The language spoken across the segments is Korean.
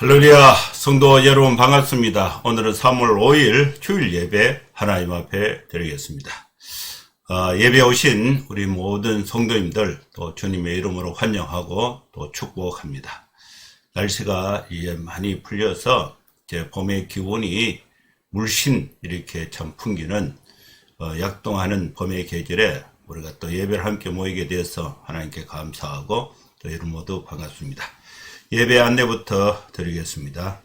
할렐루야, 성도 여러분 반갑습니다. 오늘은 3월 5일 주일 예배 하나님 앞에 드리겠습니다. 예배 오신 우리 모든 성도님들 또 주님의 이름으로 환영하고 또 축복합니다. 날씨가 이제 많이 풀려서 이제 봄의 기온이 물씬 이렇게 참 풍기는 약동하는 봄의 계절에 우리가 또 예배를 함께 모이게 되어서 하나님께 감사하고 또 여러분 모두 반갑습니다. 예배 안내부터 드리겠습니다.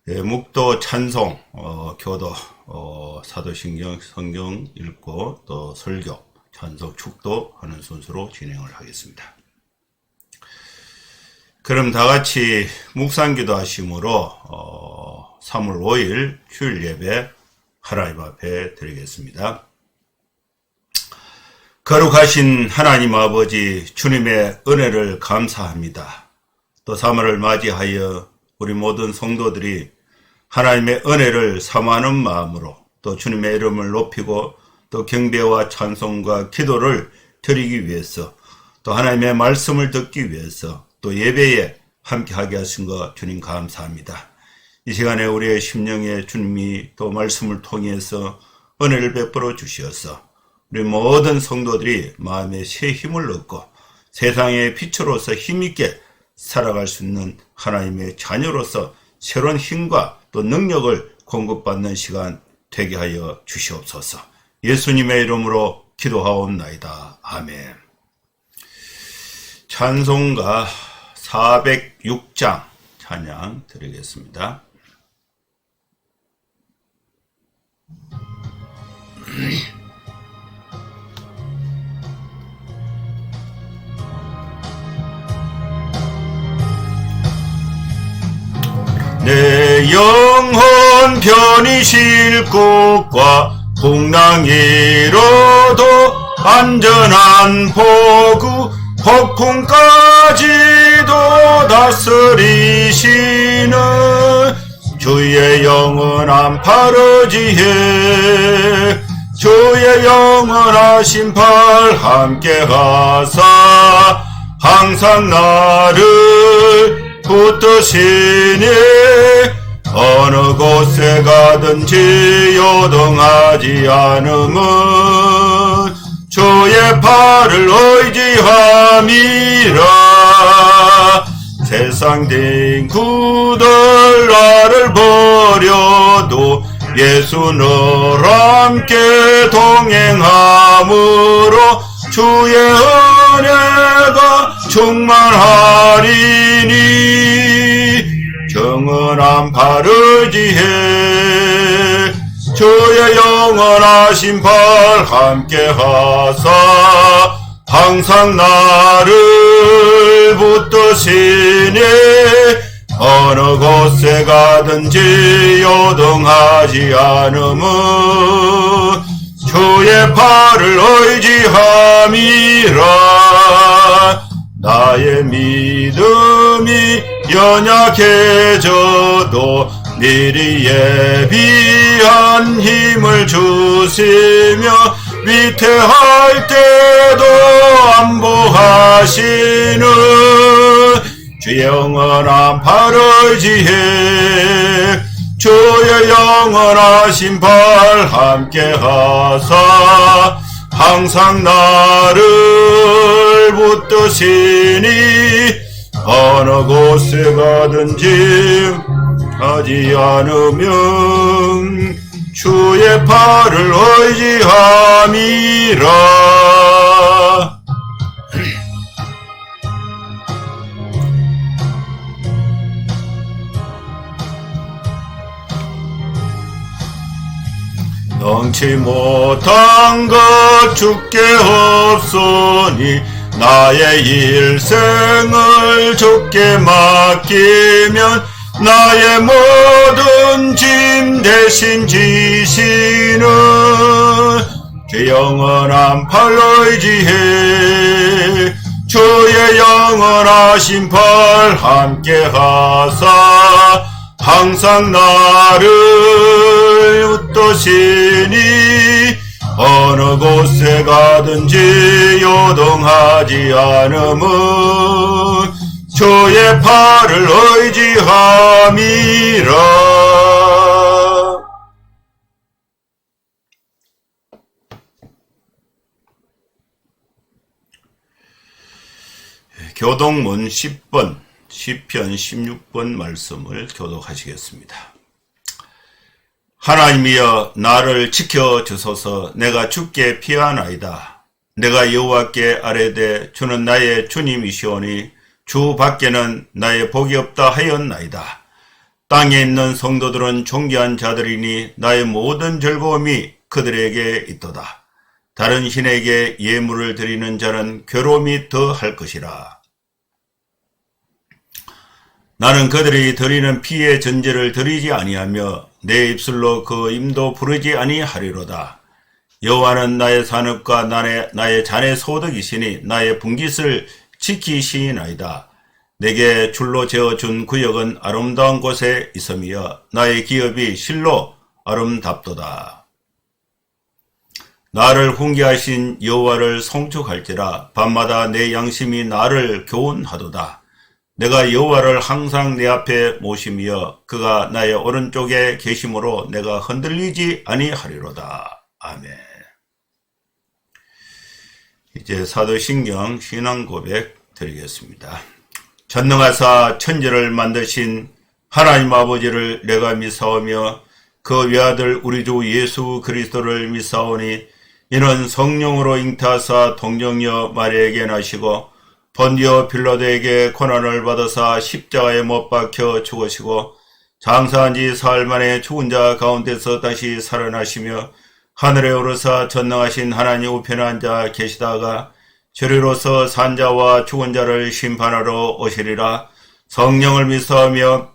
묵도 찬송, 교도, 사도신경 성경 읽고 또 설교, 찬송 축도하는 순서로 진행을 하겠습니다. 그럼 다 같이 묵상기도 하심으로 3월 5일 주일 예배 하나님 앞에 드리겠습니다. 거룩하신 하나님 아버지, 주님의 은혜를 감사합니다. 또 3월을 맞이하여 우리 모든 성도들이 하나님의 은혜를 사모하는 마음으로 또 주님의 이름을 높이고 또 경배와 찬송과 기도를 드리기 위해서 또 하나님의 말씀을 듣기 위해서 또 예배에 함께하게 하신 것 주님 감사합니다. 이 시간에 우리의 심령에 주님이 또 말씀을 통해서 은혜를 베풀어 주시어서 우리 모든 성도들이 마음에 새 힘을 얻고 세상의 빛으로서 힘있게 살아갈 수 있는 하나님의 자녀로서 새로운 힘과 또 능력을 공급받는 시간 되게 하여 주시옵소서. 예수님의 이름으로 기도하옵나이다. 아멘. 찬송가 406장 찬양 드리겠습니다. 내 영혼 편히 쉴 곳과 풍랑이로도 안전한 포구 폭풍까지도 다스리시는 주의 영원한 팔의지에 주의 영원하신 팔 함께하사 항상 나를 붙드시니 어느 곳에 가든지 요동하지 않음은 주의 팔을 의지함이라. 세상 딩구들 나를 버려도 예수 늘 함께 동행함으로 주의 은혜가 충만하리니 정은한 팔의지에 주의 영원하신 팔 함께하사 항상 나를 붙드시니 어느 곳에 가든지 요동하지 않음은 주의 팔을 의지함이라. 나의 믿음이 연약해져도 미리 예비한 힘을 주시며 위태할 때도 안보하시는 주의 영원한 팔의지에 주의 영원하신 팔 함께하사 항상 나를 붙드시니 어느 곳에 가든지 하지 않으면 주의 팔을 의지함이라. 넘치 못한 것 주께 없으니 나의 일생을 주께 맡기면 나의 모든 짐 대신 지시는 주 영원한 팔 의지에 주의 영원하신 팔 함께하사 항상 나를 붙드시니 어느 곳에 가든지 요동하지 않음은 주의 팔을 의지함이라. 교독문 10번 시편 16번 말씀을 교독하시겠습니다. 하나님이여 나를 지켜주소서. 내가 주께 피하나이다. 내가 여호와께 아뢰되 주는 나의 주님이시오니 주 밖에는 나의 복이 없다 하였나이다. 땅에 있는 성도들은 존귀한 자들이니 나의 모든 즐거움이 그들에게 있도다. 다른 신에게 예물을 드리는 자는 괴로움이 더할 것이라. 나는 그들이 드리는 피의 전제를 드리지 아니하며 내 입술로 그 임도 부르지 아니하리로다. 여호와는 나의 산업과 나의 잔의 소득이시니 나의 분깃을 지키시나이다. 내게 줄로 재어준 구역은 아름다운 곳에 있음이여 나의 기업이 실로 아름답도다. 나를 훈계하신 여호와를 송축할지라. 밤마다 내 양심이 나를 교훈하도다. 내가 여호와를 항상 내 앞에 모심이여 그가 나의 오른쪽에 계심으로 내가 흔들리지 아니하리로다. 아멘. 이제 사도신경 신앙고백 드리겠습니다. 전능하사 천지를 만드신 하나님 아버지를 내가 미사오며 그 외아들 우리 주 예수 그리스도를 미사오니 이는 성령으로 잉태하사 동정녀 마리아에게 나시고 본디오 빌라도에게 고난을 받으사 십자가에 못 박혀 죽으시고 장사한 지 사흘 만에 죽은 자 가운데서 다시 살아나시며 하늘에 오르사 전능하신 하나님 우편에 앉아 계시다가 저리로서 산자와 죽은 자를 심판하러 오시리라. 성령을 미사하며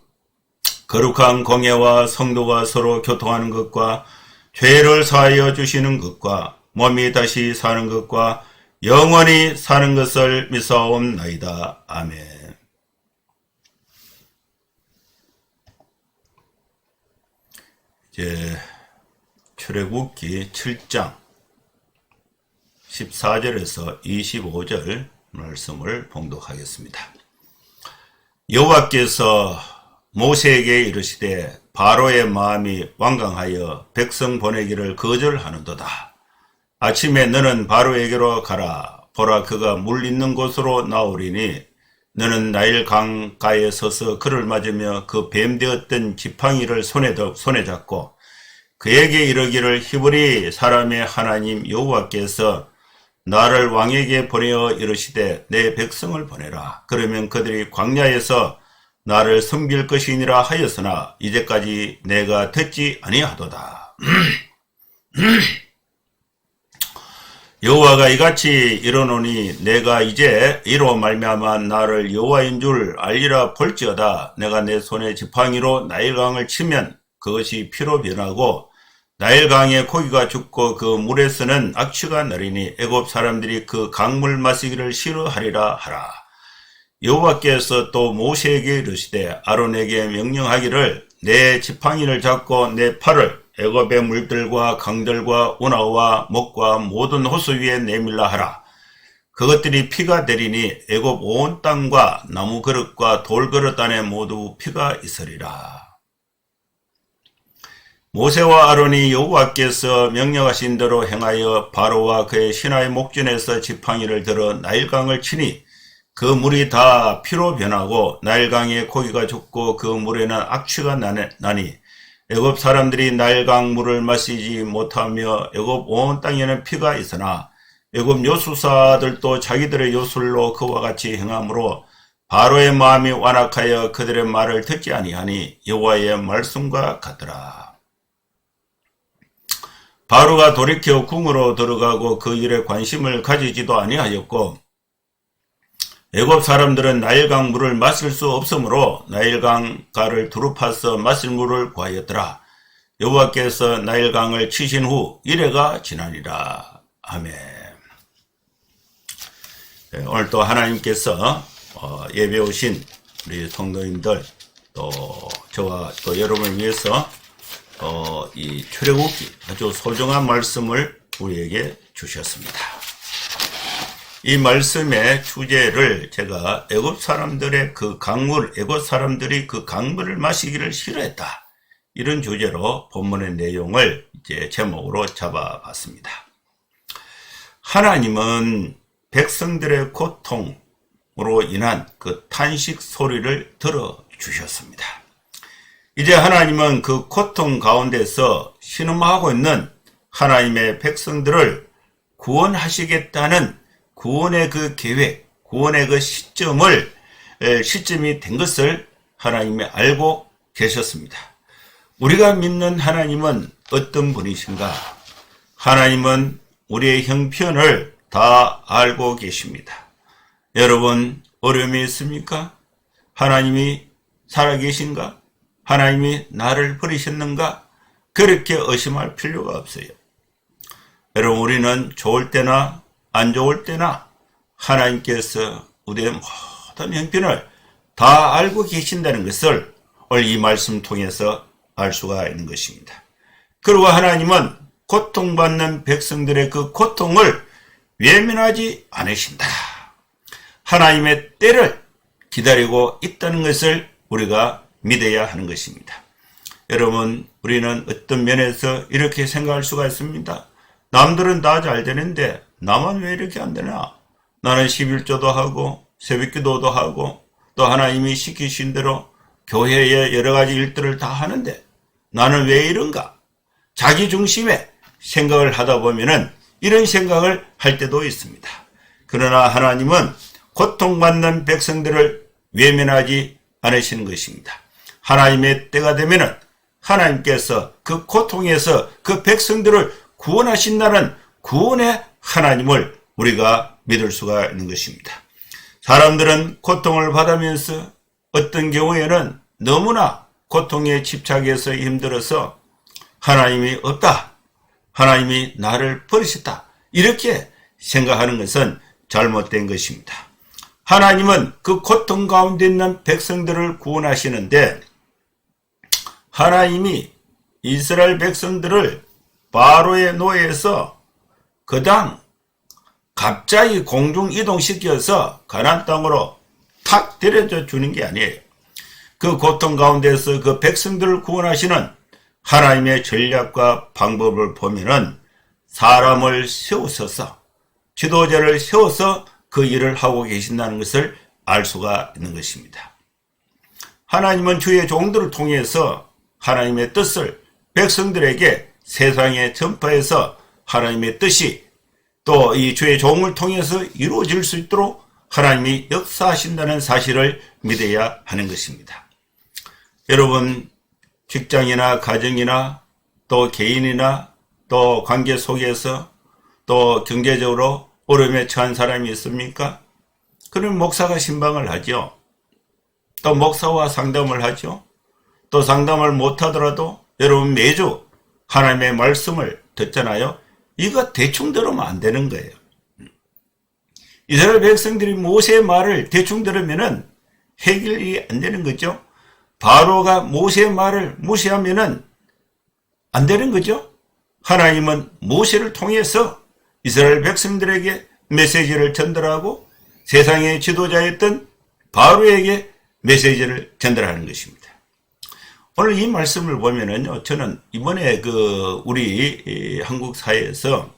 거룩한 공예와 성도가 서로 교통하는 것과 죄를 사하여 주시는 것과 몸이 다시 사는 것과 영원히 사는 것을 미사옵나이다. 아멘. 이제 출애굽기 7장 14절에서 25절 말씀을 봉독하겠습니다. 여호와께서 모세에게 이르시되 바로의 마음이 완강하여 백성 보내기를 거절하는도다. 아침에 너는 바로에게로 가라. 보라 그가 물 있는 곳으로 나오리니 너는 나일 강가에 서서 그를 맞으며 그 뱀되었던 지팡이를 손에 잡고 그에게 이르기를 히브리 사람의 하나님 여호와께서 나를 왕에게 보내어 이르시되 내 백성을 보내라. 그러면 그들이 광야에서 나를 섬길 것이니라 하였으나 이제까지 내가 듣지 아니하도다. 여호와가 이같이 이르노니 내가 이제 이로 말미암아 나를 여호와인 줄 알리라. 볼지어다 내가 내 손에 지팡이로 나일강을 치면 그것이 피로 변하고 나일강에 고기가 죽고 그 물에서는 악취가 나리니 애굽 사람들이 그 강물 마시기를 싫어하리라 하라. 여호와께서 또 모세에게 이르시되 아론에게 명령하기를 내 지팡이를 잡고 내 팔을 애굽의 물들과 강들과 운하와 목과 모든 호수 위에 내밀라 하라. 그것들이 피가 되리니 애굽 온 땅과 나무 그릇과 돌 그릇 안에 모두 피가 있으리라. 모세와 아론이 여호와께서 명령하신 대로 행하여 바로와 그의 신하의 목전에서 지팡이를 들어 나일강을 치니 그 물이 다 피로 변하고 나일강에 고기가 죽고 그 물에는 악취가 나니 애굽 사람들이 나일강 물을 마시지 못하며 애굽 온 땅에는 피가 있으나 애굽 요술사들도 자기들의 요술로 그와 같이 행함으로 바로의 마음이 완악하여 그들의 말을 듣지 아니하니 여호와의 말씀과 같더라. 바로가 돌이켜 궁으로 들어가고 그 일에 관심을 가지지도 아니하였고 애굽 사람들은 나일강 물을 마실 수 없으므로 나일강가를 두루 파서 마실 물을 구하였더라. 여호와께서 나일강을 치신 후 이래가 지나니라. 아멘. 네, 오늘 또 하나님께서 예배 오신 우리 성도님들 또 저와 또 여러분을 위해서 이 출애굽기 아주 소중한 말씀을 우리에게 주셨습니다. 이 말씀의 주제를 제가 애굽 사람들의 그 강물, 애굽 사람들이 그 강물을 마시기를 싫어했다. 이런 주제로 본문의 내용을 이제 제목으로 잡아봤습니다. 하나님은 백성들의 고통으로 인한 그 탄식 소리를 들어주셨습니다. 이제 하나님은 그 고통 가운데서 신음하고 있는 하나님의 백성들을 구원하시겠다는 구원의 그 계획, 구원의 그 시점이 된 것을 하나님이 알고 계셨습니다. 우리가 믿는 하나님은 어떤 분이신가? 하나님은 우리의 형편을 다 알고 계십니다. 여러분, 어려움이 있습니까? 하나님이 살아계신가? 하나님이 나를 버리셨는가? 그렇게 의심할 필요가 없어요. 여러분, 우리는 좋을 때나 안 좋을 때나 하나님께서 우리의 모든 형편을 다 알고 계신다는 것을 오늘 이 말씀 통해서 알 수가 있는 것입니다. 그리고 하나님은 고통받는 백성들의 그 고통을 외면하지 않으신다. 하나님의 때를 기다리고 있다는 것을 우리가 믿어야 하는 것입니다. 여러분, 우리는 어떤 면에서 이렇게 생각할 수가 있습니다. 남들은 다 잘 되는데 나만 왜 이렇게 안 되나? 나는 11조도 하고 새벽기도도 하고 또 하나님이 시키신 대로 교회의 여러 가지 일들을 다 하는데 나는 왜 이런가? 자기 중심의 생각을 하다 보면은 이런 생각을 할 때도 있습니다. 그러나 하나님은 고통받는 백성들을 외면하지 않으시는 것입니다. 하나님의 때가 되면은 하나님께서 그 고통에서 그 백성들을 구원하신다는 구원의 하나님을 우리가 믿을 수가 있는 것입니다. 사람들은 고통을 받으면서 어떤 경우에는 너무나 고통에 집착해서 힘들어서 하나님이 없다. 하나님이 나를 버리셨다. 이렇게 생각하는 것은 잘못된 것입니다. 하나님은 그 고통 가운데 있는 백성들을 구원하시는데 하나님이 이스라엘 백성들을 바로의 노예에서 그당 갑자기 공중 이동시켜서 가나안 땅으로 탁 데려다 주는 게 아니에요. 그 고통 가운데서 그 백성들을 구원하시는 하나님의 전략과 방법을 보면은 사람을 세우셔서 지도자를 세워서 그 일을 하고 계신다는 것을 알 수가 있는 것입니다. 하나님은 주의 종들을 통해서 하나님의 뜻을 백성들에게 세상에 전파해서 하나님의 뜻이 또 이 주의 종을 통해서 이루어질 수 있도록 하나님이 역사하신다는 사실을 믿어야 하는 것입니다. 여러분, 직장이나 가정이나 또 개인이나 또 관계 속에서 또 경제적으로 어려움에 처한 사람이 있습니까? 그럼 목사가 신방을 하죠. 또 목사와 상담을 하죠. 또 상담을 못하더라도 여러분 매주 하나님의 말씀을 듣잖아요. 이거 대충 들으면 안 되는 거예요. 이스라엘 백성들이 모세의 말을 대충 들으면은 해결이 안 되는 거죠. 바로가 모세의 말을 무시하면은 안 되는 거죠. 하나님은 모세를 통해서 이스라엘 백성들에게 메시지를 전달하고 세상의 지도자였던 바로에게 메시지를 전달하는 것입니다. 오늘 이 말씀을 보면은요, 저는 이번에 우리 한국 사회에서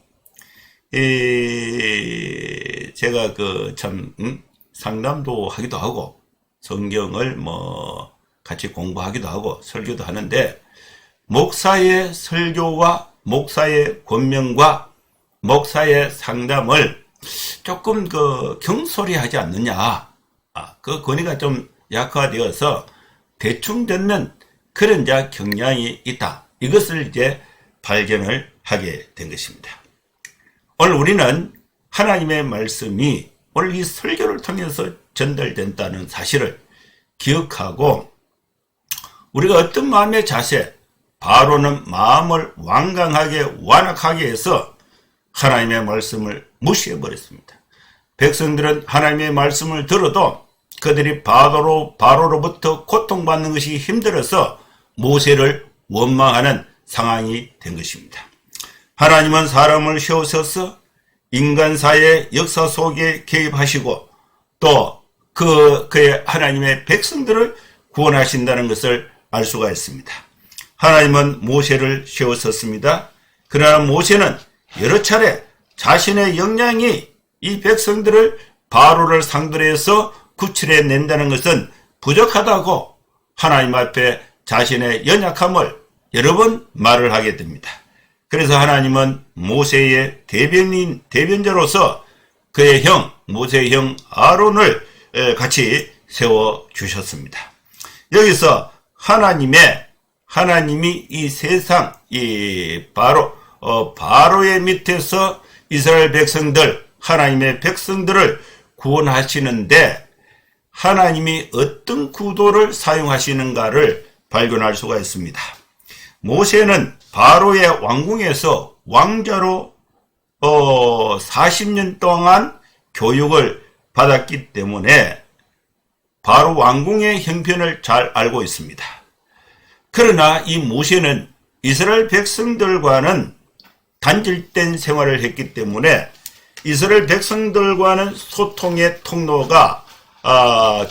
제가 상담도 하기도 하고 성경을 같이 공부하기도 하고 설교도 하는데 목사의 설교와 목사의 권면과 목사의 상담을 조금 경솔히 하지 않느냐. 그 권위가 좀 약화되어서 대충 듣는 그런 경향이 있다. 이것을 이제 발견을 하게 된 것입니다. 오늘 우리는 하나님의 말씀이 오늘 이 설교를 통해서 전달된다는 사실을 기억하고 우리가 어떤 마음의 자세, 바로는 마음을 완강하게 완악하게 해서 하나님의 말씀을 무시해버렸습니다. 백성들은 하나님의 말씀을 들어도 그들이 바로로부터 고통받는 것이 힘들어서 모세를 원망하는 상황이 된 것입니다. 하나님은 사람을 세우셔서 인간사의 역사 속에 개입하시고 또 그의 하나님의 백성들을 구원하신다는 것을 알 수가 있습니다. 하나님은 모세를 세웠었습니다. 그러나 모세는 여러 차례 자신의 역량이 이 백성들을 바로를 상대로 해서 구출해 낸다는 것은 부족하다고 하나님 앞에 자신의 연약함을 여러 번 말을 하게 됩니다. 그래서 하나님은 모세의 대변자로서 그의 형, 모세의 형 아론을 같이 세워주셨습니다. 여기서 하나님이 이 세상, 바로의 밑에서 이스라엘 백성들, 하나님의 백성들을 구원하시는데 하나님이 어떤 구도를 사용하시는가를 발견할 수가 있습니다. 모세는 바로의 왕궁에서 왕자로 40년 동안 교육을 받았기 때문에 바로 왕궁의 형편을 잘 알고 있습니다. 그러나 이 모세는 이스라엘 백성들과는 단절된 생활을 했기 때문에 이스라엘 백성들과는 소통의 통로가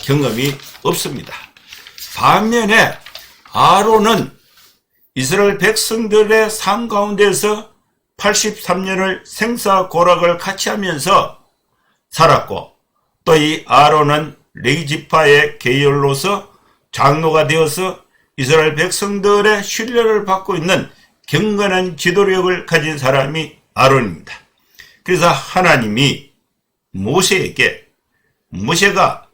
경험이 없습니다. 반면에 아론은 이스라엘 백성들의 삶 가운데서 83년을 생사고락을 같이 하면서 살았고 또 이 아론은 레위 지파의 계열로서 장로가 되어서 이스라엘 백성들의 신뢰를 받고 있는 경건한 지도력을 가진 사람이 아론입니다. 그래서 하나님이 모세가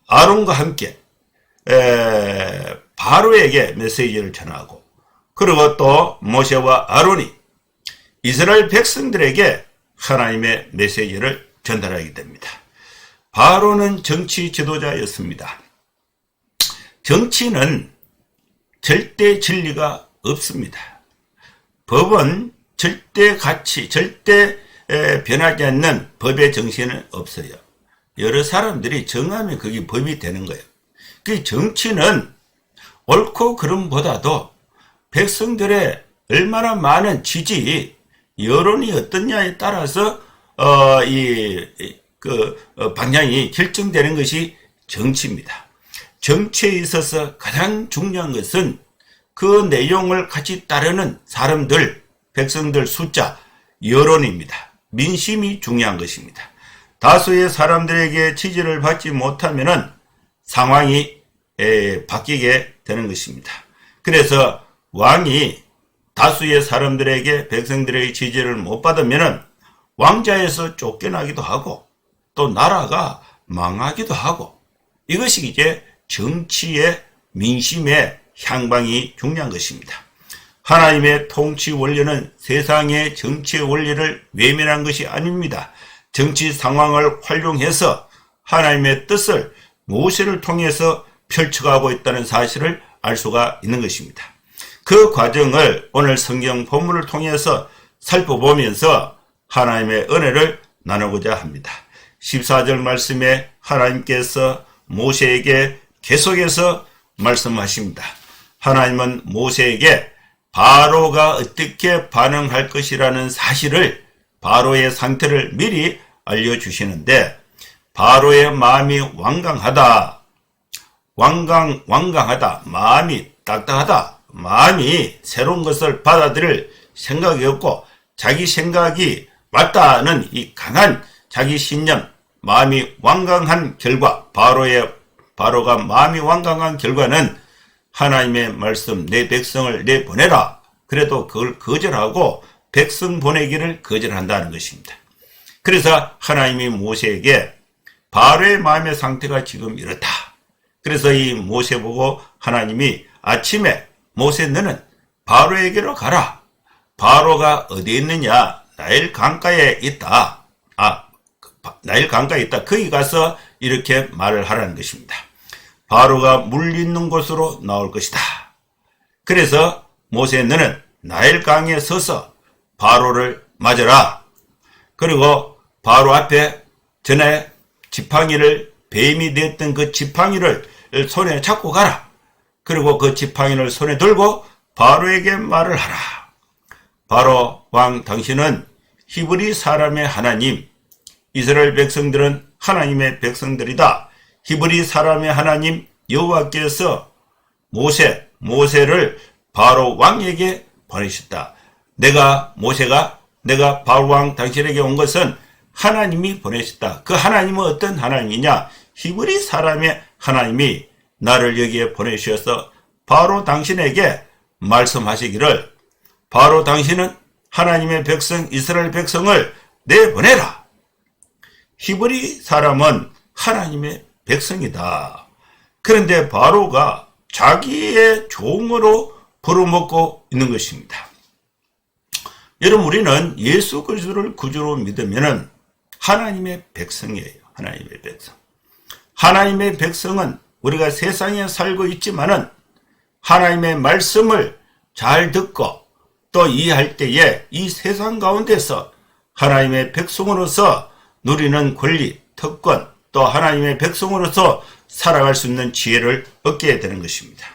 아론과 함께 바로에게 메시지를 전하고 그리고 또 모세와 아론이 이스라엘 백성들에게 하나님의 메시지를 전달하게 됩니다. 바로는 정치 지도자였습니다. 정치는 절대 진리가 없습니다. 법은 절대 가치, 절대 변하지 않는 법의 정신은 없어요. 여러 사람들이 정하면 그게 법이 되는 거예요. 그 정치는 옳고 그름보다도 백성들의 얼마나 많은 지지, 여론이 어떠냐에 따라서 방향이 결정되는 것이 정치입니다. 정치에 있어서 가장 중요한 것은 그 내용을 같이 따르는 사람들, 백성들 숫자, 여론입니다. 민심이 중요한 것입니다. 다수의 사람들에게 지지를 받지 못하면 상황이 바뀌게 되는 것입니다. 그래서 왕이 다수의 사람들에게 백성들의 지지를 못 받으면 왕자에서 쫓겨나기도 하고 또 나라가 망하기도 하고 이것이 이제 정치의 민심의 향방이 중요한 것입니다. 하나님의 통치 원리는 세상의 정치의 원리를 외면한 것이 아닙니다. 정치 상황을 활용해서 하나님의 뜻을 모세를 통해서 펼쳐가고 있다는 사실을 알 수가 있는 것입니다. 그 과정을 오늘 성경 본문을 통해서 살펴보면서 하나님의 은혜를 나누고자 합니다. 14절 말씀에 하나님께서 모세에게 계속해서 말씀하십니다. 하나님은 모세에게 바로가 어떻게 반응할 것이라는 사실을 바로의 상태를 미리 알려주시는데 바로의 마음이 완강하다, 마음이 딱딱하다, 마음이 새로운 것을 받아들일 생각이 없고 자기 생각이 맞다는 이 강한 자기 신념, 마음이 완강한 결과, 바로가 마음이 완강한 결과는 하나님의 말씀, 내 백성을 내보내라. 그래도 그걸 거절하고 백성 보내기를 거절한다는 것입니다. 그래서 하나님이 모세에게 바로의 마음의 상태가 지금 이렇다. 그래서 이 모세 보고 하나님이 아침에 모세 너는 바로에게로 가라. 바로가 어디에 있느냐? 나일 강가에 있다. 나일 강가에 있다. 거기 가서 이렇게 말을 하라는 것입니다. 바로가 물 있는 곳으로 나올 것이다. 그래서 모세 너는 나일 강에 서서 바로를 맞아라. 그리고 바로 앞에 전에 지팡이를 뱀이 되었던 그 지팡이를 손에 잡고 가라. 그리고 그 지팡이를 손에 들고 바로에게 말을 하라. 바로 왕 당신은 히브리 사람의 하나님, 이스라엘 백성들은 하나님의 백성들이다. 히브리 사람의 하나님 여호와께서 모세를 바로 왕에게 보내셨다. 내가 바로 왕 당신에게 온 것은 하나님이 보내셨다. 그 하나님은 어떤 하나님이냐? 히브리 사람의 하나님이 나를 여기에 보내주셔서 바로 당신에게 말씀하시기를, 바로 당신은 하나님의 백성 이스라엘 백성을 내보내라. 히브리 사람은 하나님의 백성이다. 그런데 바로가 자기의 종으로 벌어먹고 있는 것입니다. 여러분, 우리는 예수 그리스도를 구주로 믿으면은 하나님의 백성이에요. 하나님의 백성. 하나님의 백성은 우리가 세상에 살고 있지만은 하나님의 말씀을 잘 듣고 또 이해할 때에 이 세상 가운데서 하나님의 백성으로서 누리는 권리, 특권, 또 하나님의 백성으로서 살아갈 수 있는 지혜를 얻게 되는 것입니다.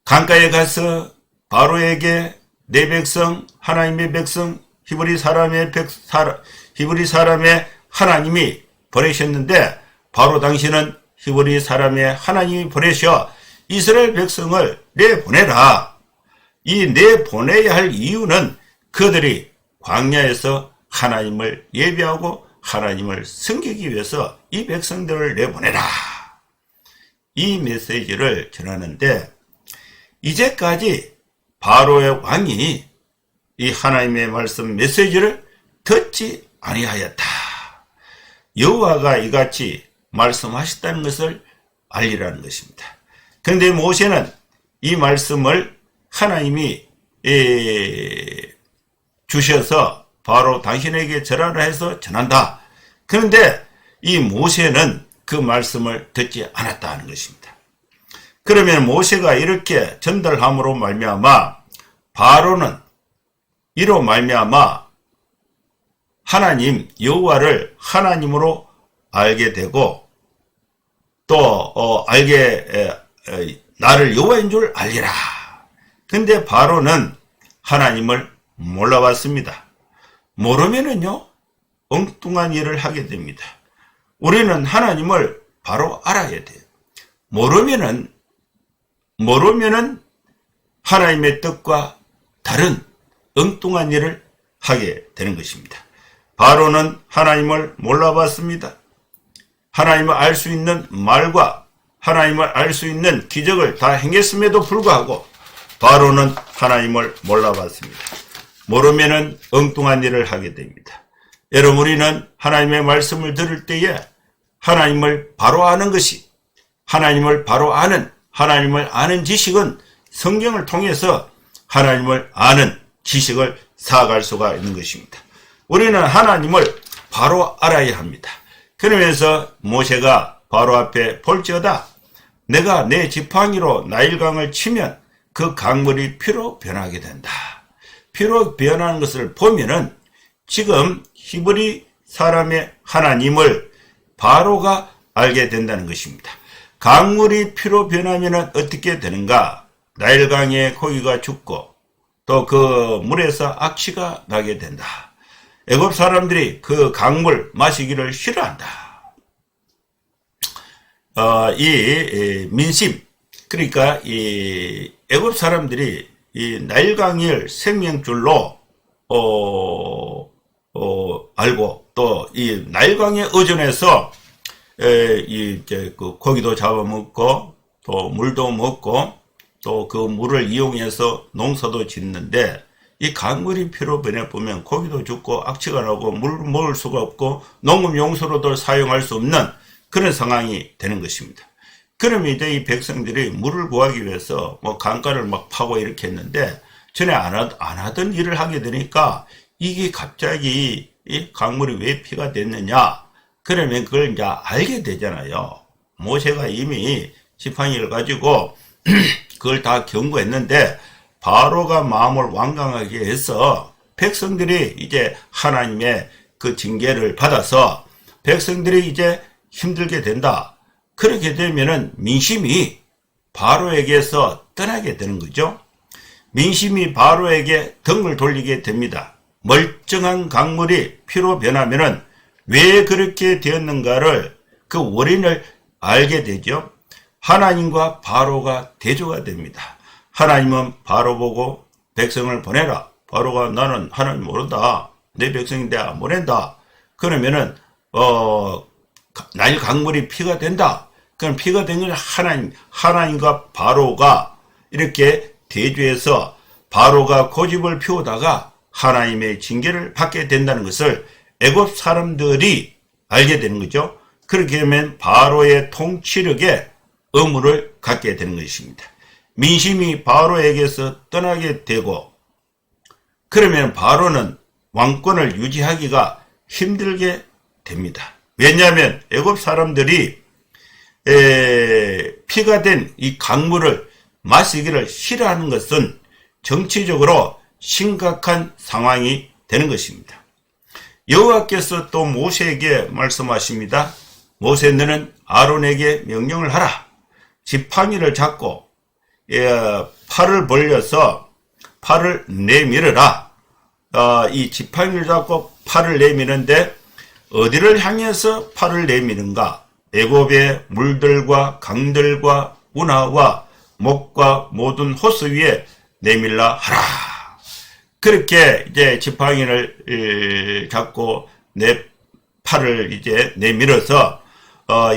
강가에 가서 바로에게 내 백성, 하나님의 백성, 히브리 사람의 하나님이 보내셨는데, 바로 당신은 히브리 사람의 하나님이 보내셔 이스라엘 백성을 내보내라. 이 내보내야 할 이유는 그들이 광야에서 하나님을 예배하고 하나님을 섬기기 위해서 이 백성들을 내보내라. 이 메시지를 전하는데, 이제까지 바로의 왕이 이 하나님의 말씀 메시지를 듣지 아니하였다. 여호와가 이같이 말씀하셨다는 것을 알리라는 것입니다. 그런데 모세는 이 말씀을 하나님이 주셔서 바로 당신에게 전하라 해서 전한다. 그런데 이 모세는 그 말씀을 듣지 않았다는 것입니다. 그러면 모세가 이렇게 전달함으로 말미암아 바로는 이로 말미암아 하나님 여호와를 하나님으로 알게 되고 또 나를 여호와인 줄 알리라. 근데 바로는 하나님을 몰라봤습니다. 모르면은요 엉뚱한 일을 하게 됩니다. 우리는 하나님을 바로 알아야 돼요. 모르면은 하나님의 뜻과 다른 엉뚱한 일을 하게 되는 것입니다. 바로는 하나님을 몰라봤습니다. 하나님을 알 수 있는 말과 하나님을 알 수 있는 기적을 다 행했음에도 불구하고 바로는 하나님을 몰라봤습니다. 모르면은 엉뚱한 일을 하게 됩니다. 여러분, 우리는 하나님의 말씀을 들을 때에 하나님을 바로 아는 것이, 하나님을 아는 지식은 성경을 통해서 하나님을 아는 지식을 쌓아갈 수가 있는 것입니다. 우리는 하나님을 바로 알아야 합니다. 그러면서 모세가 바로 앞에 볼지어다 내가 내 지팡이로 나일강을 치면 그 강물이 피로 변하게 된다. 피로 변하는 것을 보면은 지금 히브리 사람의 하나님을 바로가 알게 된다는 것입니다. 강물이 피로 변하면 어떻게 되는가? 나일강에 고기가 죽고 또 그 물에서 악취가 나게 된다. 애굽 사람들이 그 강물 마시기를 싫어한다. 이 민심, 그러니까 이 애굽 사람들이 이 나일강을 생명줄로 알고 또 이 나일강에 의존해서 그 고기도 잡아먹고 또 물도 먹고 또 그 물을 이용해서 농사도 짓는데, 이 강물이 피로 변해보면 고기도 죽고 악취가 나고 물 먹을 수가 없고 농업 용수로도 사용할 수 없는 그런 상황이 되는 것입니다. 그러면 이제 이 백성들이 물을 구하기 위해서 뭐 강가를 막 파고 이렇게 했는데, 전에 안 하던 일을 하게 되니까 이게 갑자기 이 강물이 왜 피가 됐느냐? 그러면 그걸 이제 알게 되잖아요. 모세가 이미 지팡이를 가지고 그걸 다 경고했는데, 바로가 마음을 완강하게 해서 백성들이 이제 하나님의 그 징계를 받아서 백성들이 이제 힘들게 된다. 그렇게 되면은 민심이 바로에게서 떠나게 되는 거죠. 민심이 바로에게 등을 돌리게 됩니다. 멀쩡한 강물이 피로 변하면은 왜 그렇게 되었는가를 그 원인을 알게 되죠. 하나님과 바로가 대조가 됩니다. 하나님은 바로 보고 백성을 보내라. 바로가 나는 하나님 모른다. 내 백성인데 안 보낸다. 그러면은 나일 강물이 피가 된다. 그럼 피가 된 건 하나님과 바로가 이렇게 대조해서 바로가 고집을 피우다가 하나님의 징계를 받게 된다는 것을 애굽 사람들이 알게 되는 거죠. 그렇게 되면 바로의 통치력에 의무를 갖게 되는 것입니다. 민심이 바로에게서 떠나게 되고 그러면 바로는 왕권을 유지하기가 힘들게 됩니다. 왜냐하면 애굽 사람들이 피가 된 이 강물을 마시기를 싫어하는 것은 정치적으로 심각한 상황이 되는 것입니다. 여호와께서 또 모세에게 말씀하십니다. 모세 너는 아론에게 명령을 하라. 지팡이를 잡고 팔을 벌려서 팔을 내밀어라. 이 지팡이를 잡고 팔을 내미는데 어디를 향해서 팔을 내미는가? 애굽의 물들과 강들과 운하와 목과 모든 호수 위에 내밀라 하라. 그렇게 이제 지팡이를 잡고 내 팔을 이제 내밀어서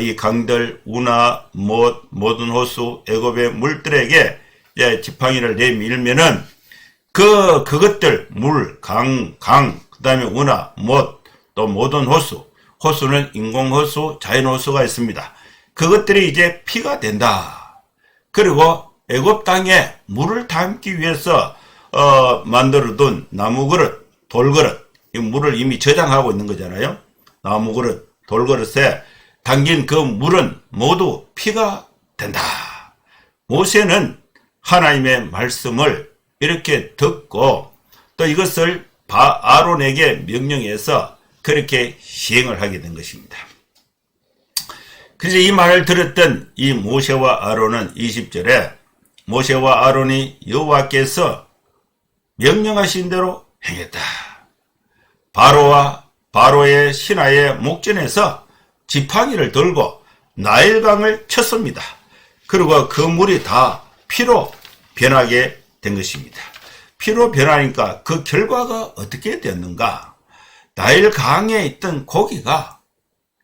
이 강들, 운하, 모든 호수, 애굽의 물들에게 이제 지팡이를 내밀면은 그것들 물, 강, 그다음에 운하, 또 모든 호수는 인공호수, 자연호수가 있습니다. 그것들이 이제 피가 된다. 그리고 애굽 땅에 물을 담기 위해서 만들어둔 나무그릇, 돌그릇, 이 물을 이미 저장하고 있는 거잖아요. 나무그릇, 돌그릇에 담긴 그 물은 모두 피가 된다. 모세는 하나님의 말씀을 이렇게 듣고 또 이것을 아론에게 명령해서 그렇게 시행을 하게 된 것입니다. 그래서 이 말을 들었던 이 모세와 아론은 20절에 모세와 아론이 여호와께서 명령하신 대로 행했다. 바로의 신하의 목전에서 지팡이를 들고 나일강을 쳤습니다. 그리고 그 물이 다 피로 변하게 된 것입니다. 피로 변하니까 그 결과가 어떻게 되었는가? 나일강에 있던 고기가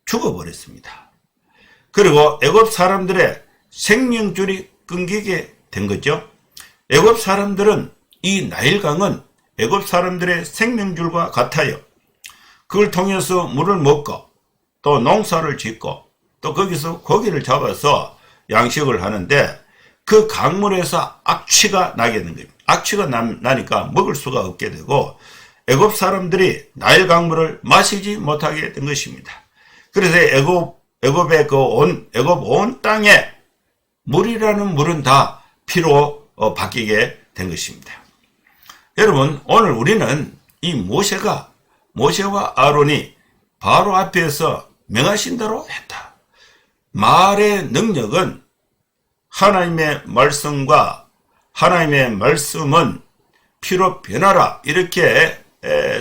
죽어버렸습니다. 그리고 애굽 사람들의 생명줄이 끊기게 된 거죠. 애굽 사람들은 이 나일강은 애굽 사람들의 생명줄과 같아요. 그걸 통해서 물을 먹고 또 농사를 짓고 또 거기서 고기를 잡아서 양식을 하는데 그 강물에서 악취가 나게 된 겁니다. 악취가 나니까 먹을 수가 없게 되고 애굽 사람들이 나일 강물을 마시지 못하게 된 것입니다. 그래서 애굽의 애굽 온 땅에 물이라는 물은 다 피로 바뀌게 된 것입니다. 여러분, 오늘 우리는 이 모세와 아론이 바로 앞에서 명하신 대로 했다. 말의 능력은 하나님의 말씀과 하나님의 말씀은 피로 변하라 이렇게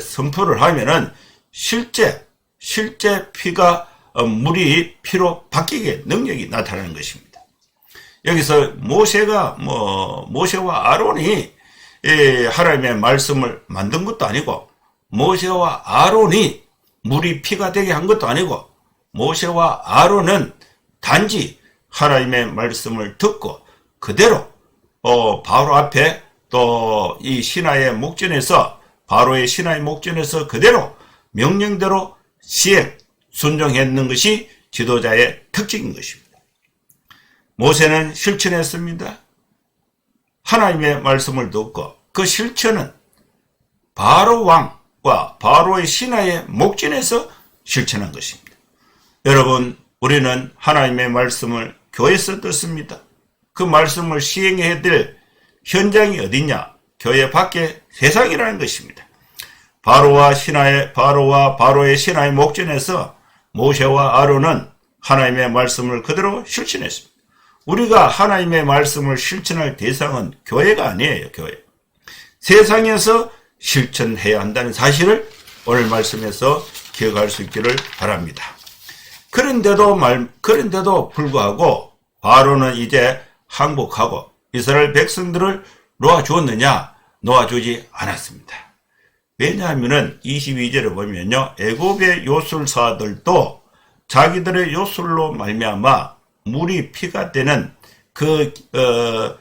선포를 하면은 실제 피가 물이 피로 바뀌게 능력이 나타나는 것입니다. 여기서 모세와 아론이 하나님의 말씀을 만든 것도 아니고 모세와 아론이 물이 피가 되게 한 것도 아니고 모세와 아론은 단지 하나님의 말씀을 듣고 그대로 바로 앞에 또 이 신하의 목전에서 바로의 신하의 목전에서 그대로 명령대로 순종했는 것이 지도자의 특징인 것입니다. 모세는 실천했습니다. 하나님의 말씀을 듣고 그 실천은 바로 왕과 바로의 신하의 목전에서 실천한 것입니다. 여러분, 우리는 하나님의 말씀을 교회에서 듣습니다. 그 말씀을 시행해야 될 현장이 어디냐? 교회 밖에 세상이라는 것입니다. 바로와 바로의 신하의 목전에서 모세와 아론은 하나님의 말씀을 그대로 실천했습니다. 우리가 하나님의 말씀을 실천할 대상은 교회가 아니에요. 교회. 세상에서 실천해야 한다는 사실을 오늘 말씀에서 기억할 수 있기를 바랍니다. 그런데도 불구하고 바로는 이제 항복하고 이스라엘 백성들을 놓아주었느냐? 놓아주지 않았습니다. 왜냐하면은 22절에 보면요, 애굽의 요술사들도 자기들의 요술로 말미암아 물이 피가 되는 그걸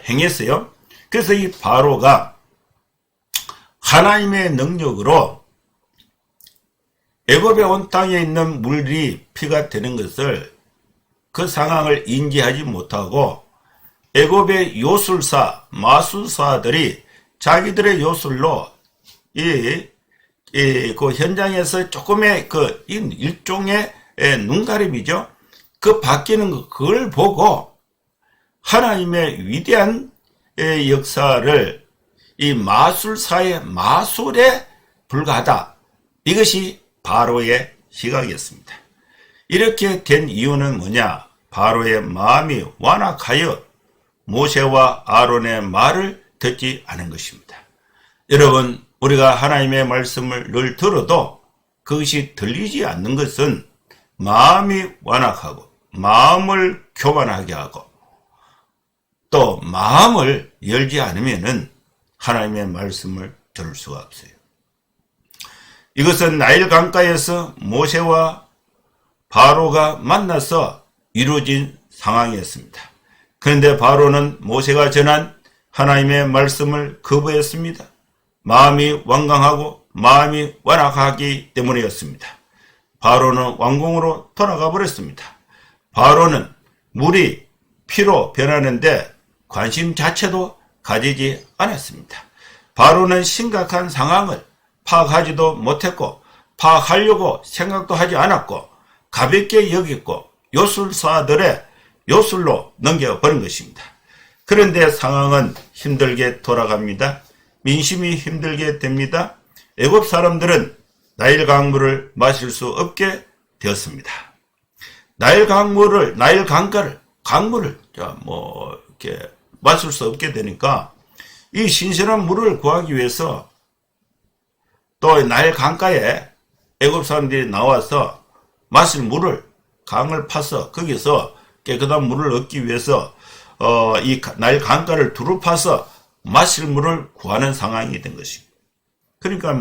행했어요. 그래서 이 바로가 하나님의 능력으로 애굽의 온 땅에 있는 물이 피가 되는 것을, 그 상황을 인지하지 못하고 애굽의 요술사, 마술사들이 자기들의 요술로 그 현장에서 조금의 일종의 눈가림이죠. 그 바뀌는 그걸 보고 하나님의 위대한 역사를 이 마술사의 마술에 불과하다. 이것이 바로의 시각이었습니다. 이렇게 된 이유는 뭐냐? 바로의 마음이 완악하여 모세와 아론의 말을 듣지 않은 것입니다. 여러분, 우리가 하나님의 말씀을 늘 들어도 그것이 들리지 않는 것은 마음이 완악하고 마음을 교만하게 하고 또 마음을 열지 않으면은 하나님의 말씀을 들을 수가 없어요. 이것은 나일 강가에서 모세와 바로가 만나서 이루어진 상황이었습니다. 그런데 바로는 모세가 전한 하나님의 말씀을 거부했습니다. 마음이 완강하고 마음이 완악하기 때문이었습니다. 바로는 왕궁으로 돌아가 버렸습니다. 바로는 물이 피로 변하는데 관심 자체도 가지지 않았습니다. 바로는 심각한 상황을 파악하지도 못했고 파악하려고 생각도 하지 않았고 가볍게 여겼고 요술사들의 요술로 넘겨버린 것입니다. 그런데 상황은 힘들게 돌아갑니다. 민심이 힘들게 됩니다. 애굽 사람들은 나일 강물을 마실 수 없게 되었습니다. 나일 강물을 이렇게 마실 수 없게 되니까 이 신선한 물을 구하기 위해서 또 나일 강가에 애굽 사람들이 나와서 마실 물을 강을 파서 거기서 깨끗한 물을 얻기 위해서 이 나일 강가를 두루 파서 마실 물을 구하는 상황이 된 것입니다. 그러니까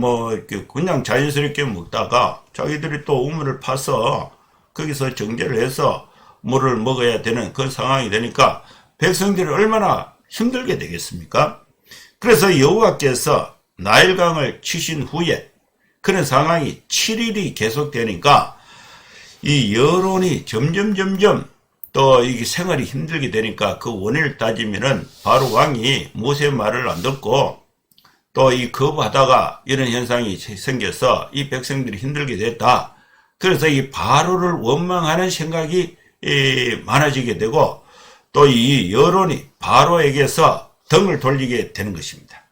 그냥 자연스럽게 먹다가 자기들이 또 우물을 파서 거기서 정제를 해서 물을 먹어야 되는 그런 상황이 되니까 백성들이 얼마나 힘들게 되겠습니까? 그래서 여호와께서 나일강을 치신 후에 그런 상황이 7일이 계속되니까 이 여론이 점점 또 이게 생활이 힘들게 되니까 그 원인을 따지면은 바로 왕이 모세 말을 안 듣고 또 이 거부하다가 이런 현상이 생겨서 이 백성들이 힘들게 됐다. 그래서 이 바로를 원망하는 생각이 많아지게 되고 또 이 여론이 바로에게서 등을 돌리게 되는 것입니다.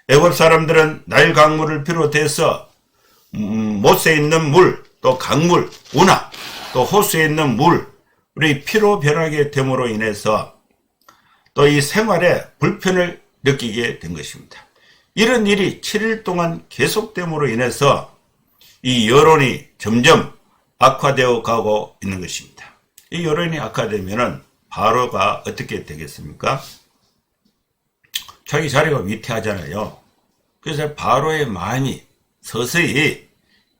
애굽 사람들은 나일 강물을 비롯해서 못에 있는 물, 또 강물, 운하, 또 호수에 있는 물이 피로 변하게 됨으로 인해서 또 이 생활에 불편을 느끼게 된 것입니다. 이런 일이 7일 동안 계속됨으로 인해서 이 여론이 점점 악화되어 가고 있는 것입니다. 이 여론이 악화되면은 바로가 어떻게 되겠습니까? 자기 자리가 위태하잖아요. 그래서 바로의 마음이 서서히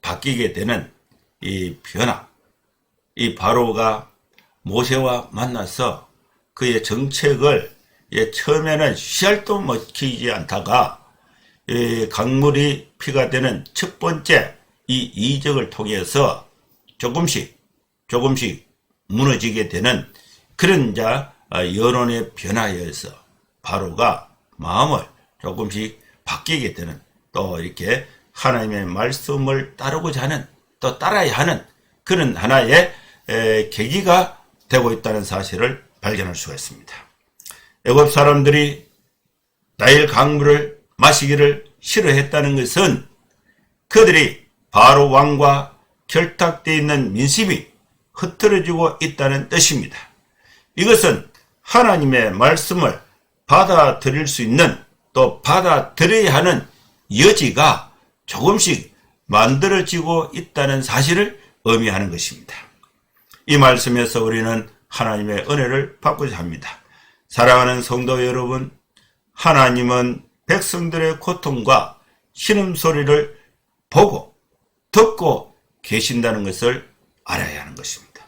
바뀌게 되는 이 변화. 이 바로가 모세와 만나서 그의 정책을 처음에는 씨알도 먹히지 않다가 강물이 피가 되는 첫 번째 이 이적을 통해서 조금씩 무너지게 되는 그런 여론의 변화에서 바로가 마음을 조금씩 바뀌게 되는 또 이렇게 하나님의 말씀을 따르고자 하는 또 따라야 하는 그런 하나의 계기가 되고 있다는 사실을 발견할 수가 있습니다. 애굽 사람들이 나일 강물을 마시기를 싫어했다는 것은 그들이 바로 왕과 결탁되어 있는 민심이 흐트러지고 있다는 뜻입니다. 이것은 하나님의 말씀을 받아들일 수 있는 또 받아들여야 하는 여지가 조금씩 만들어지고 있다는 사실을 의미하는 것입니다. 이 말씀에서 우리는 하나님의 은혜를 받고자 합니다. 사랑하는 성도 여러분, 하나님은 백성들의 고통과 신음소리를 보고 듣고 계신다는 것을 알아야 하는 것입니다.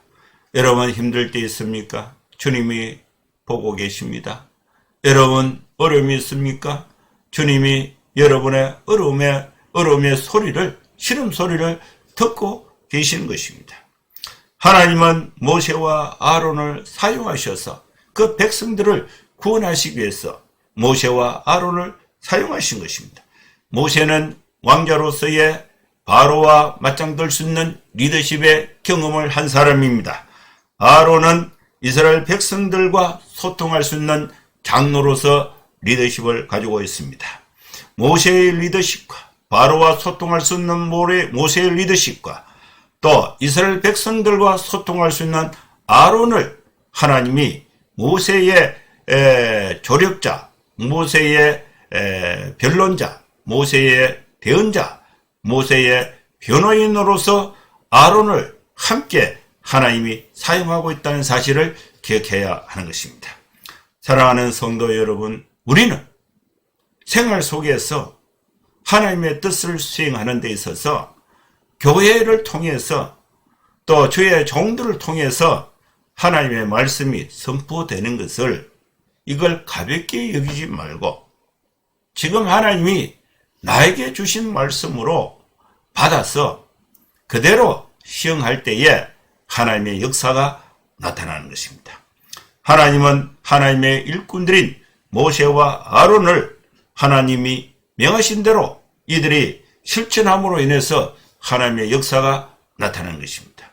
여러분 힘들 때 있습니까? 주님이 보고 계십니다. 여러분 어려움이 있습니까? 주님이 여러분의 어려움의 소리를, 신음소리를 듣고 계시는 것입니다. 하나님은 모세와 아론을 사용하셔서 그 백성들을 구원하시기 위해서 모세와 아론을 사용하신 것입니다. 모세는 왕자로서의 바로와 맞짱들 수 있는 리더십의 경험을 한 사람입니다. 아론은 이스라엘 백성들과 소통할 수 있는 장로로서 리더십을 가지고 있습니다. 모세의 리더십과 바로와 소통할 수 있는 모세의 리더십과 또 이스라엘 백성들과 소통할 수 있는 아론을 하나님이 모세의 조력자, 모세의 변론자, 모세의 대언자, 모세의 변호인으로서 아론을 함께 하나님이 사용하고 있다는 사실을 기억해야 하는 것입니다. 사랑하는 성도 여러분, 우리는 생활 속에서 하나님의 뜻을 수행하는 데 있어서 교회를 통해서 또 주의 종들을 통해서 하나님의 말씀이 선포되는 것을 이걸 가볍게 여기지 말고 지금 하나님이 나에게 주신 말씀으로 받아서 그대로 시행할 때에 하나님의 역사가 나타나는 것입니다. 하나님은 하나님의 일꾼들인 모세와 아론을 하나님이 명하신 대로 이들이 실천함으로 인해서 하나님의 역사가 나타나는 것입니다.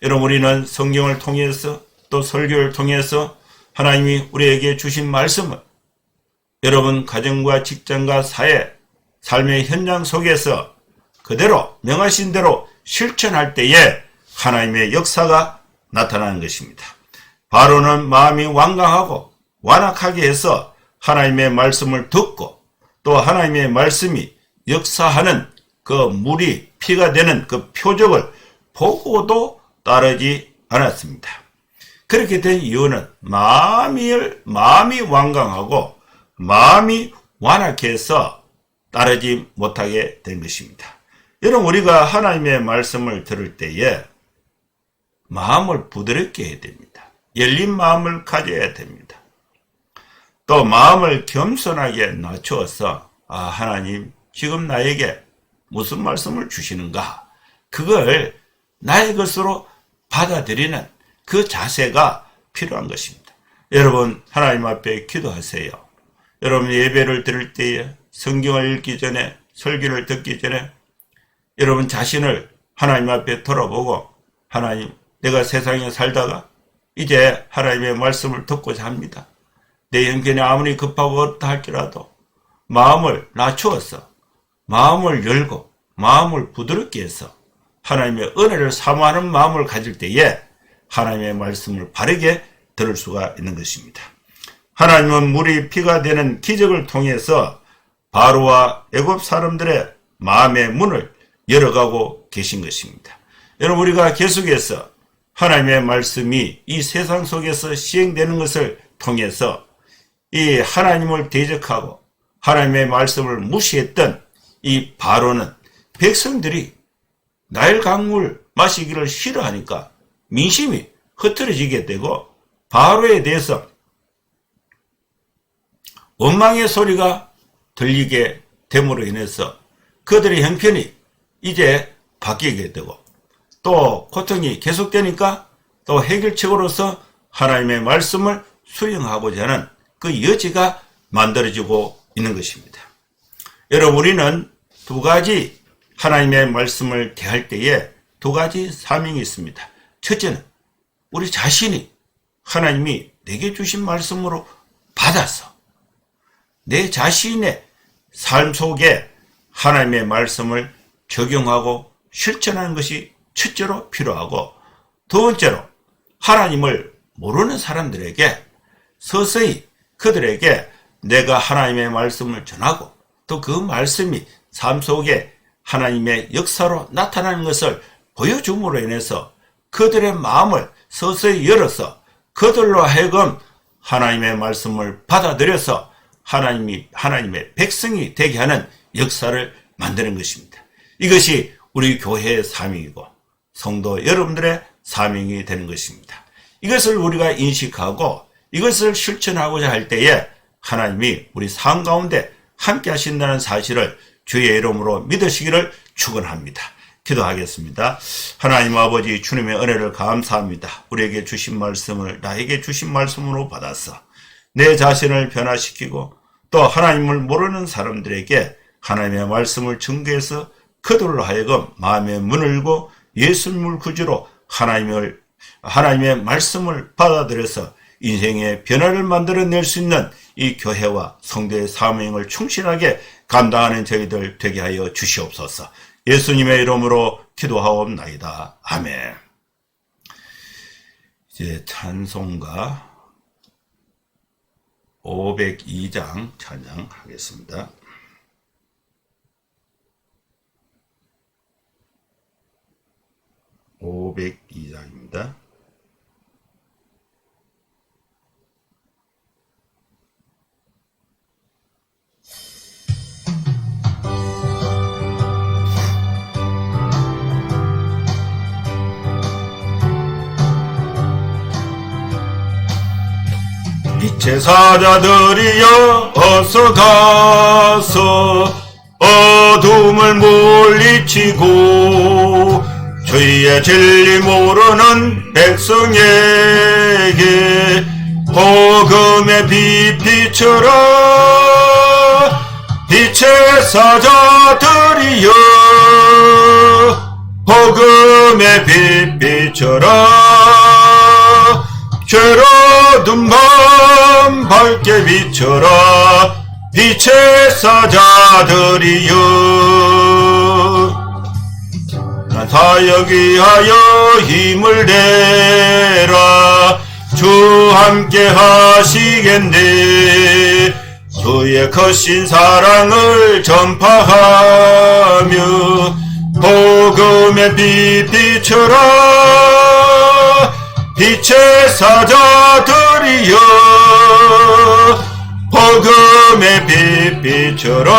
여러분, 우리는 성경을 통해서 또 설교를 통해서 하나님이 우리에게 주신 말씀을 여러분 가정과 직장과 사회, 삶의 현장 속에서 그대로 명하신 대로 실천할 때에 하나님의 역사가 나타나는 것입니다. 바로는 마음이 완강하고 완악하게 해서 하나님의 말씀을 듣고 또 하나님의 말씀이 역사하는 그 물이 피가 되는 그 표적을 보고도 따르지 않았습니다. 그렇게 된 이유는 마음이 완강하고 마음이 완악해 해서 따르지 못하게 된 것입니다. 여러분, 우리가 하나님의 말씀을 들을 때에 마음을 부드럽게 해야 됩니다. 열린 마음을 가져야 됩니다. 또 마음을 겸손하게 낮추어서 하나님 지금 나에게 무슨 말씀을 주시는가, 그걸 나의 것으로 받아들이는 그 자세가 필요한 것입니다. 여러분, 하나님 앞에 기도하세요. 여러분, 예배를 드릴 때에 성경을 읽기 전에, 설교를 듣기 전에 여러분 자신을 하나님 앞에 돌아보고, 하나님, 내가 세상에 살다가 이제 하나님의 말씀을 듣고자 합니다. 내 형편이 아무리 급하고 어렵다 할지라도 마음을 낮추어서 마음을 열고 마음을 부드럽게 해서 하나님의 은혜를 사모하는 마음을 가질 때에 하나님의 말씀을 바르게 들을 수가 있는 것입니다. 하나님은 물이 피가 되는 기적을 통해서 바로와 애굽 사람들의 마음의 문을 열어가고 계신 것입니다. 여러분, 우리가 계속해서 하나님의 말씀이 이 세상 속에서 시행되는 것을 통해서 이 하나님을 대적하고 하나님의 말씀을 무시했던 이 바로는 백성들이 나일 강물 마시기를 싫어하니까 민심이 흐트러지게 되고 바로에 대해서 원망의 소리가 들리게 됨으로 인해서 그들의 형편이 이제 바뀌게 되고 또 고통이 계속되니까 또 해결책으로서 하나님의 말씀을 수용하고자 하는 그 여지가 만들어지고 있는 것입니다. 여러분, 우리는 두 가지 하나님의 말씀을 대할 때에 두 가지 사명이 있습니다. 첫째는 우리 자신이 하나님이 내게 주신 말씀으로 받아서 내 자신의 삶 속에 하나님의 말씀을 적용하고 실천하는 것이 첫째로 필요하고, 두 번째로 하나님을 모르는 사람들에게 서서히 그들에게 내가 하나님의 말씀을 전하고 또 그 말씀이 삶 속에 하나님의 역사로 나타나는 것을 보여줌으로 인해서 그들의 마음을 서서히 열어서 그들로 하여금 하나님의 말씀을 받아들여서 하나님의 백성이 되게 하는 역사를 만드는 것입니다. 이것이 우리 교회의 사명이고 성도 여러분들의 사명이 되는 것입니다. 이것을 우리가 인식하고 이것을 실천하고자 할 때에 하나님이 우리 삶 가운데 함께 하신다는 사실을 주의 이름으로 믿으시기를 축원합니다. 기도하겠습니다. 하나님 아버지, 주님의 은혜를 감사합니다. 우리에게 주신 말씀을 나에게 주신 말씀으로 받아서 내 자신을 변화시키고 또 하나님을 모르는 사람들에게 하나님의 말씀을 증거해서 그들로 하여금 마음의 문을 열고 예수님을 구주로 하나님의 말씀을 받아들여서 인생의 변화를 만들어낼 수 있는 이 교회와 성도의 사명을 충실하게 감당하는 저희들 되게 하여 주시옵소서. 예수님의 이름으로 기도하옵나이다. 아멘. 이제 찬송가 502장 찬양하겠습니다. (502장입니다) 빛의 사자들이여 어서 가서 어둠을 물리치고 주의 진리 모르는 백성에게 복음의 빛 비춰라. 빛의 사자들이여 복음의 빛 비춰라. 죄로든 밤 밝게 비춰라. 빛의 사자들이여 사역 위하여 힘을 내라. 주 함께 하시겠네. 주의 크신 사랑을 전파하며 복음의 빛 비춰라. 빛의 사자들이여 복음의 빛 비춰라.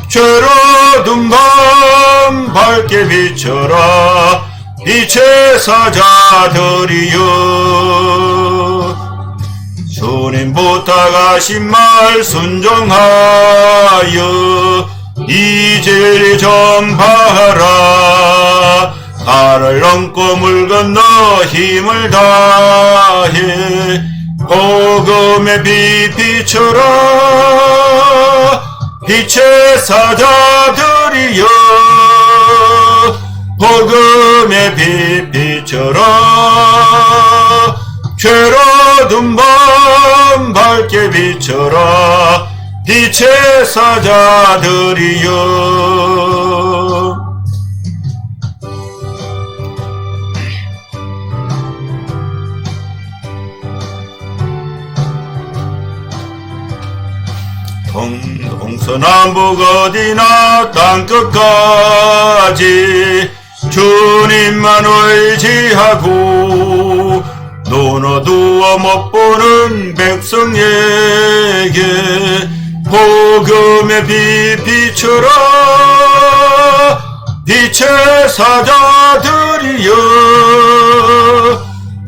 죄로든 밤 밝게 비춰라. 빛의 사자들이여 주님 부탁하신 말 순종하여 이 진리 전파하라. 달을 넘고 물 건너 힘을 다해 복음의 빛 비춰라. 빛의 사자들이여 복음의 빛 비춰라. 죄로든 밤 밝게 비춰라. 빛의 사자들이여 동서남북 어디나 땅끝까지 주님만 의지하고 눈 어두워 못 보는 백성에게 복음의 빛 비춰라. 빛의 사자들이여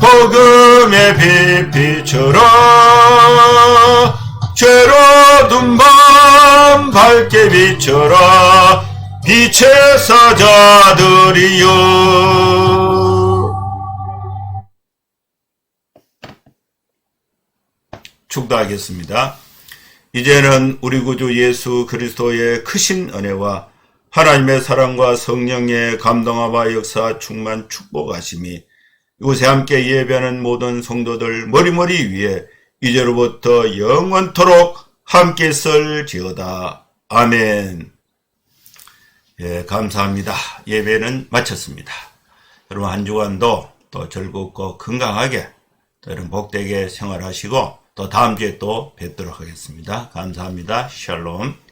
복음의 빛 비춰라. 죄로든 밤 밝게 비춰라. 빛의 사자들이여 축도하겠습니다. 이제는 우리 구주 예수 그리스도의 크신 은혜와 하나님의 사랑과 성령의 감동하와 역사 충만 축복하심이 이곳에 함께 예배하는 모든 성도들 머리머리 위에 이제로부터 영원토록 함께 있을지어다. 아멘. 예, 감사합니다. 예배는 마쳤습니다. 여러분 한 주간도 또 즐겁고 건강하게 또 여러분 복되게 생활하시고 또 다음 주에 또 뵙도록 하겠습니다. 감사합니다. 샬롬.